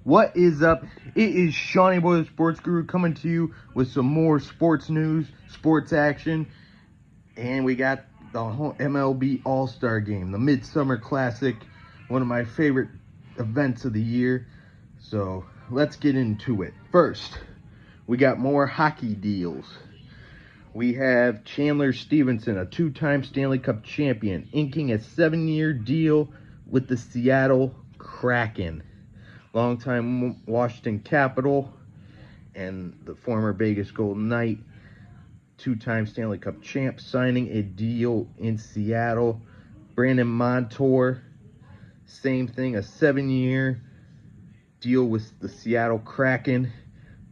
What is up? It is Shawnee Boy, the Sports Guru, coming to you with some more sports news, sports action, and we got the whole MLB All Star Game, the Midsummer Classic, one of my favorite events of the year. So let's get into it. First, we got more hockey deals. We have Chandler Stevenson, a two-time Stanley Cup champion, inking a 7-year deal with the Seattle Kraken. Longtime Washington Capital and the former Vegas Golden Knight, two-time Stanley Cup champ, signing a deal in Seattle. Brandon Montour, same thing, a 7-year deal with the Seattle Kraken.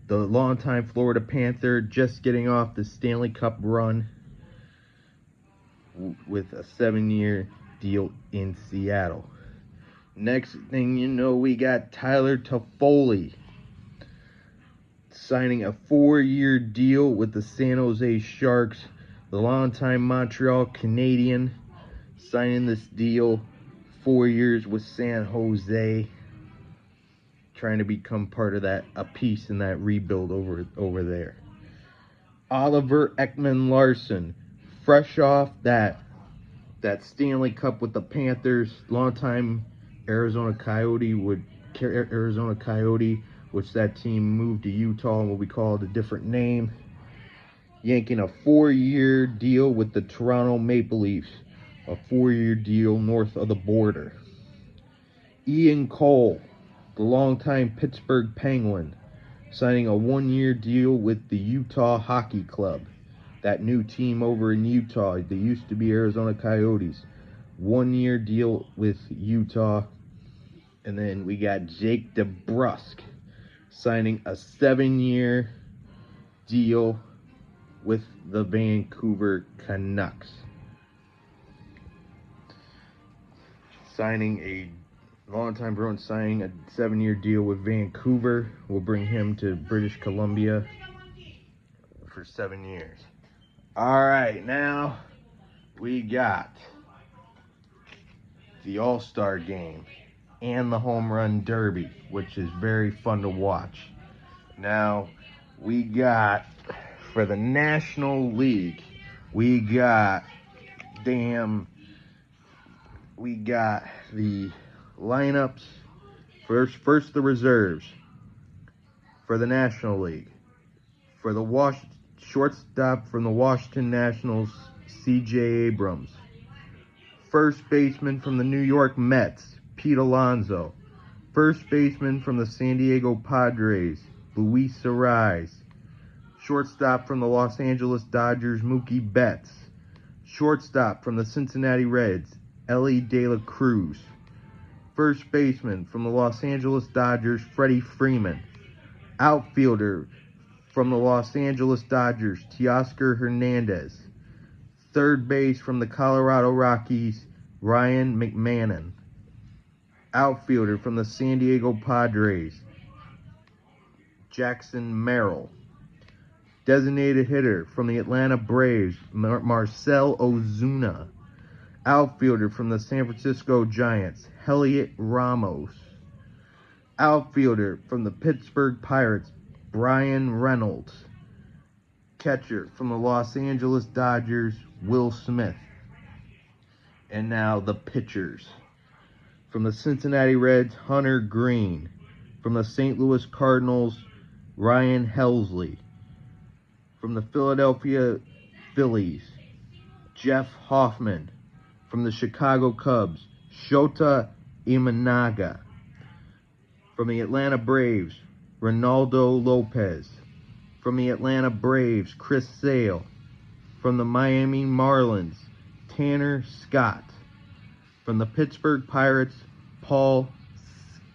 The longtime Florida Panther just getting off the Stanley Cup run with a 7-year deal in Seattle. Next thing you know, we got Tyler Toffoli signing a 4-year deal with the San Jose Sharks. The longtime Montreal Canadian signing this deal, 4 years with San Jose, trying to become part of that, a piece in that rebuild over there. Oliver Ekman-Larsson, fresh off that Stanley Cup with the Panthers, longtime Arizona Coyote, which that team moved to Utah and what we call it a different name, yanking a 4-year deal with the Toronto Maple Leafs, a 4-year deal north of the border. Ian Cole, the longtime Pittsburgh Penguin, signing a 1-year deal with the Utah Hockey Club, that new team over in Utah. They used to be Arizona Coyotes. 1-year deal with Utah. And then we got Jake DeBrusk signing a 7-year deal with the Vancouver Canucks. Longtime Bruin signing a 7-year deal with Vancouver. Will bring him to British Columbia for 7 years. All right, now we got the All Star Game and the Home Run Derby, which is very fun to watch. Now, we got, for the National League, we got the lineups. First the reserves for the National League. For the shortstop from the Washington Nationals, C.J. Abrams. First baseman from the New York Mets, Pete Alonso. First baseman from the San Diego Padres, Luis Arraez. Shortstop from the Los Angeles Dodgers, Mookie Betts. Shortstop from the Cincinnati Reds, Elly De La Cruz. First baseman from the Los Angeles Dodgers, Freddie Freeman. Outfielder from the Los Angeles Dodgers, Teoscar Hernandez. Third base from the Colorado Rockies, Ryan McMahon. Outfielder from the San Diego Padres, Jackson Merrill. Designated hitter from the Atlanta Braves, Marcell Ozuna. Outfielder from the San Francisco Giants, Heliot Ramos. Outfielder from the Pittsburgh Pirates, Brian Reynolds. Catcher from the Los Angeles Dodgers, Will Smith. And now the pitchers. From the Cincinnati Reds, Hunter Green. From the St. Louis Cardinals, Ryan Helsley. From the Philadelphia Phillies, Jeff Hoffman. From the Chicago Cubs, Shota Imanaga. From the Atlanta Braves, Ronaldo Lopez. From the Atlanta Braves, Chris Sale. From the Miami Marlins, Tanner Scott. From the Pittsburgh Pirates, Paul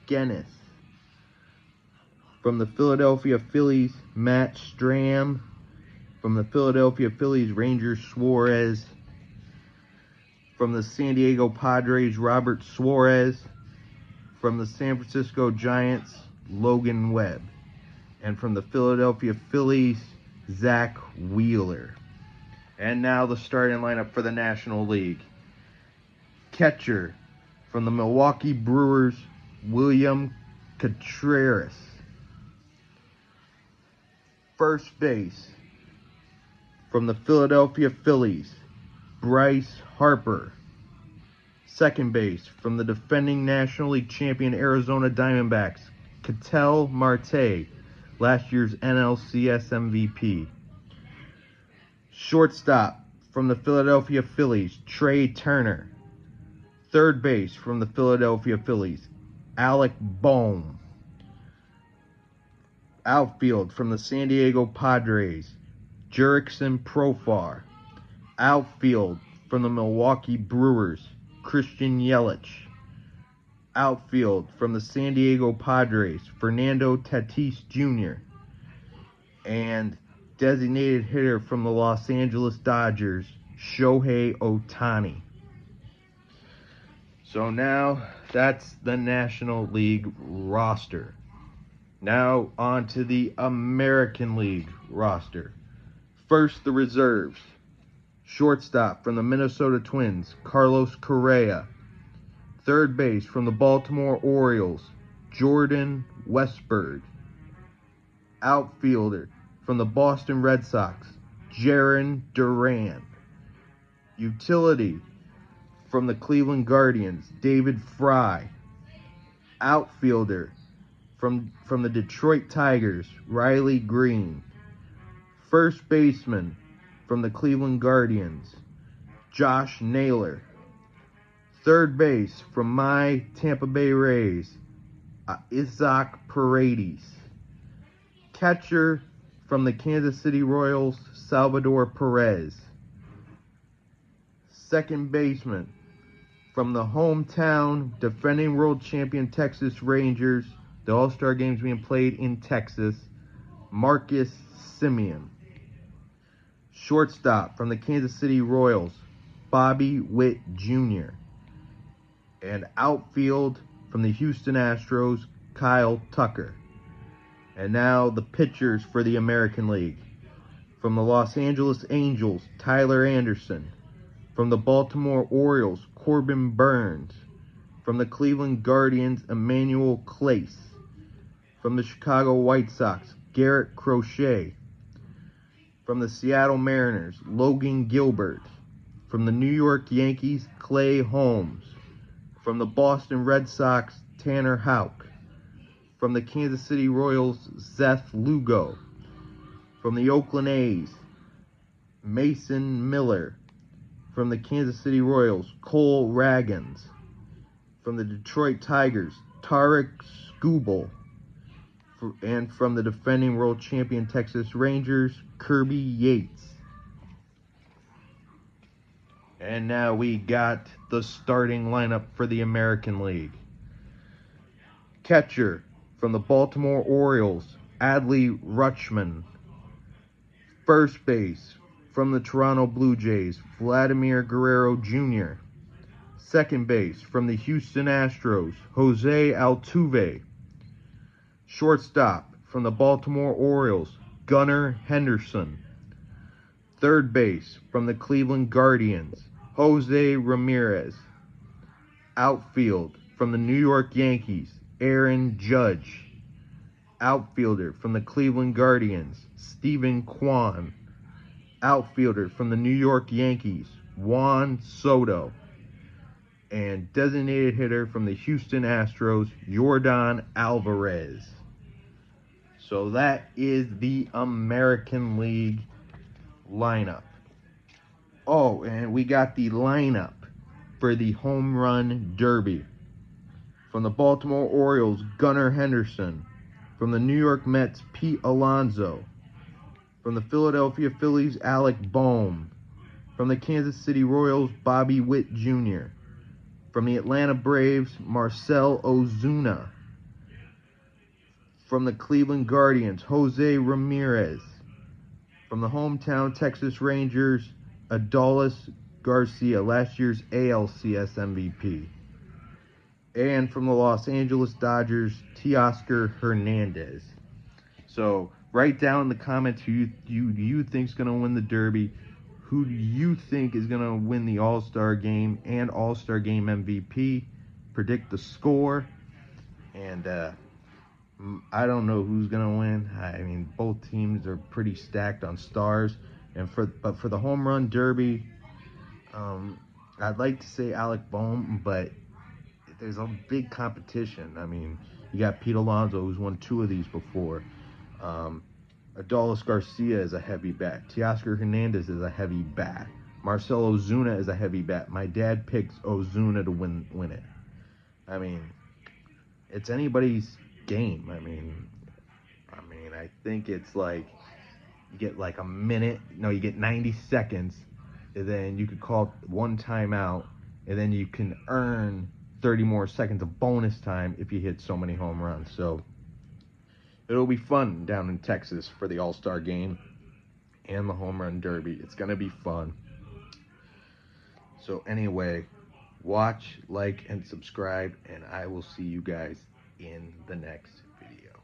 Skenes. From the Philadelphia Phillies, Matt Strahm. From the Philadelphia Phillies, Ranger Suarez. From the San Diego Padres, Robert Suarez. From the San Francisco Giants, Logan Webb. And from the Philadelphia Phillies, Zach Wheeler. And now the starting lineup for the National League. Catcher from the Milwaukee Brewers, William Contreras. First base, from the Philadelphia Phillies, Bryce Harper. Second base, from the defending National League champion Arizona Diamondbacks, Ketel Marte, last year's NLCS MVP. Shortstop, from the Philadelphia Phillies, Trey Turner. Third base, from the Philadelphia Phillies, Alec Bohm. Outfield, from the San Diego Padres, Jurickson Profar. Outfield, from the Milwaukee Brewers, Christian Yelich. Outfield, from the San Diego Padres, Fernando Tatis Jr. And designated hitter from the Los Angeles Dodgers, Shohei Ohtani. So now that's the National League roster. Now on to the American League roster. First, the reserves. Shortstop, from the Minnesota Twins, Carlos Correa. Third base, from the Baltimore Orioles, Jordan Westburg. Outfielder, from the Boston Red Sox, Jarren Duran. Utility, from the Cleveland Guardians, David Fry. Outfielder, from the Detroit Tigers, Riley Green. First baseman, from the Cleveland Guardians, Josh Naylor. Third base, from my Tampa Bay Rays, Isaac Paredes. Catcher, from the Kansas City Royals, Salvador Perez. Second baseman, from the hometown defending world champion Texas Rangers, the All Star Game's being played in Texas, Marcus Semien. Shortstop, from the Kansas City Royals, Bobby Witt Jr. And outfield, from the Houston Astros, Kyle Tucker. And now the pitchers for the American League. From the Los Angeles Angels, Tyler Anderson. From the Baltimore Orioles, Corbin Burns. From the Cleveland Guardians, Emmanuel Clase. From the Chicago White Sox, Garrett Crochet. From the Seattle Mariners, Logan Gilbert. From the New York Yankees, Clay Holmes. From the Boston Red Sox, Tanner Houck. From the Kansas City Royals, Seth Lugo. From the Oakland A's, Mason Miller. From the Kansas City Royals, Cole Ragans. From the Detroit Tigers, Tarek Skubal. And from the defending world champion Texas Rangers, Kirby Yates. And now we got the starting lineup for the American League. Catcher, from the Baltimore Orioles, Adley Rutschman. First base, from the Toronto Blue Jays, Vladimir Guerrero Jr. Second base, from the Houston Astros, Jose Altuve. Shortstop, from the Baltimore Orioles, Gunnar Henderson. Third base, from the Cleveland Guardians, Jose Ramirez. Outfield, from the New York Yankees, Aaron Judge. Outfielder, from the Cleveland Guardians, Stephen Kwan. Outfielder, from the New York Yankees, Juan Soto. And designated hitter, from the Houston Astros, Yordan Alvarez. So that is the American League lineup. Oh, and we got the lineup for the Home Run Derby. From the Baltimore Orioles, Gunnar Henderson. From the New York Mets, Pete Alonso. From the Philadelphia Phillies, Alec Bohm. From the Kansas City Royals, Bobby Witt Jr. From the Atlanta Braves, Marcell Ozuna. From the Cleveland Guardians, Jose Ramirez. From the hometown Texas Rangers, Adolis Garcia, last year's ALCS MVP. And from the Los Angeles Dodgers, Teoscar Hernandez. So write down in the comments who you think is going to win the Derby. Who do you think is going to win the All-Star Game and All-Star Game MVP? Predict the score. And I don't know who's gonna win. I mean, both teams are pretty stacked on stars, and for the home run derby, I'd like to say Alec Bohm, but there's a big competition. I mean, you got Pete Alonso, who's won 2 of these before. Um, Adolis Garcia is a heavy bat. Teoscar Hernandez is a heavy bat. Marcell Ozuna is a heavy bat. My dad picks Ozuna to win it. I mean, it's anybody's game. I think it's like you get like a minute. No, you get 90 seconds, and then you could call one timeout, and then you can earn 30 more seconds of bonus time if you hit so many home runs. So it'll be fun down in Texas for the All Star Game and the Home Run Derby. It's gonna be fun. So anyway, watch, like, and subscribe, and I will see you guys in the next video.